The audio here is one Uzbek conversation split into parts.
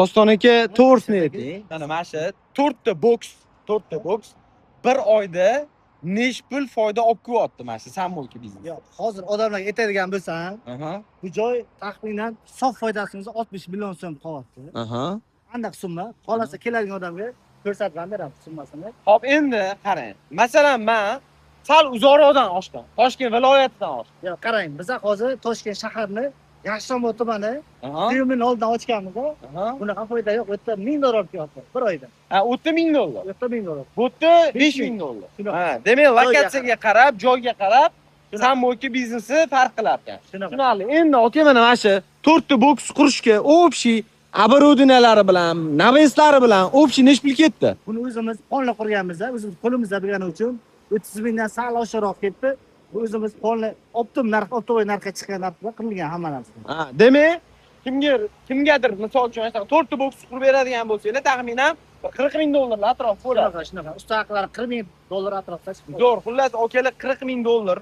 Doston aka to'g'risini ayting. Mana shu 4 ta boks bir oyda necha pul foyda olib kelyapti mana shu sammo'lka biznes. Yo'q, hozir odamlarga aytadigan bo'lsam, Aha. bu joy taxminan sof foydasini 60 million so'm qolyapti. Aha. Qanday summa? Xolasa keladigan odamga ko'rsatib beramiz summasini. Hop, endi qarang. Masalan, men sal uzoqroqdan ochdim. Toshkent viloyatidan ochdim. Yo'q, qarang, biz hozir Toshkent shaharni Yaxshimobod tumani Aha. Termin oldidan ochganmiz. Aha. Bunaqa foyda yo'q. Bu yerda $1000 olib kelyapti bir oyda. Ha, u yerda $1000. Bu yerda $1000. Bu yerda $5000. Ha, demak, lokatsiyaga qarab, joyga qarab, sammo'lka biznesi farq qilar ekan. Tushunarli. Endi aka mana shu 4 ta boks qurishga общий оборудованиялari bilan, naveslari bilan общий necha pul ketdi? Buni o'zimiz qonli qurganmiz, o'zimiz qo'limizda bo'lgani uchun 30 mingdan sal oshiqroq ketdi. Bu o'zimiz qonli optovoy narxga chiqqan narxda qilingan hamma narsa. Ha, demak, kimgadir misol uchun 4 ta boks qurib beradigan bo'lsangiz, taxminan $40000 atrof bo'ladi. Shunaqa. Ustaqlar $40000 atrofida chiqadi. Zo'r, xullas akalar $40000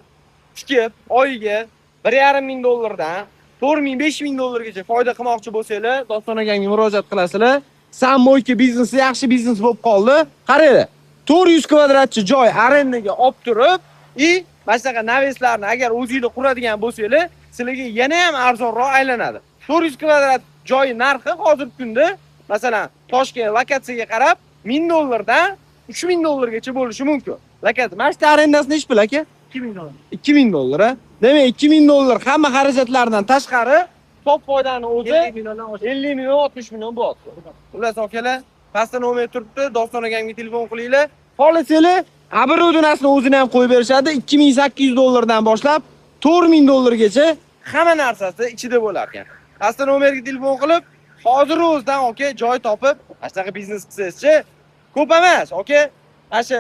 tikib, oyiga $1,500 dan $4000-5000 gacha foyda qilmoqchi bo'lsanglar, Doston akamga murojaat qilasizlar. Sammo'lka biznesi yaxshi biznes bo'lib qoldi. Qaranglar, 400 kvadratcha joy arendaga olib turib, mana shunaqa naveslarni agar o'zingizlar quradigan bo'lsanglar, sizlarga yana ham arzonroq aylanadi. 400 kvadrat joy narxi hozirgi kunda, masalan, Toshkent lokatsiyaga qarab $1000 dan $3000 gacha bo'lishi mumkin. Lokatsiya. Mana shu arendasi necha pul aka? $2000. $2000 ha? Demak, $2000 hamma xarajatlardan tashqari top foydani o'zi 50 milliondan oshdi. 50 million, 60 million bo'lyapti. Xullas akalar, pastda nomer turibdi, Doston akamga telefon qilinglar. Xohlasanglar, оборудованиесini o'zini ham qo'yib berishadi. $2800 dan boshlab $4000 gacha hamma narsasi ichida bo'lar ekan. Pastda nomerga telefon qilib, hozir o'zidan aka joy topib, shunaqa biznes qilsangiz-chi, ko'p emas, aka. Asha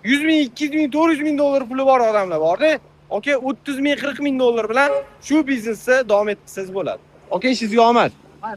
100 ming, 200 ming, 400 ming dollar puli bor odamlar bor-da. Aka 30 ming, 40 ming dollar bilan shu biznesni davom ettirsangiz bo'ladi. Aka, ishingizga omad. Ha,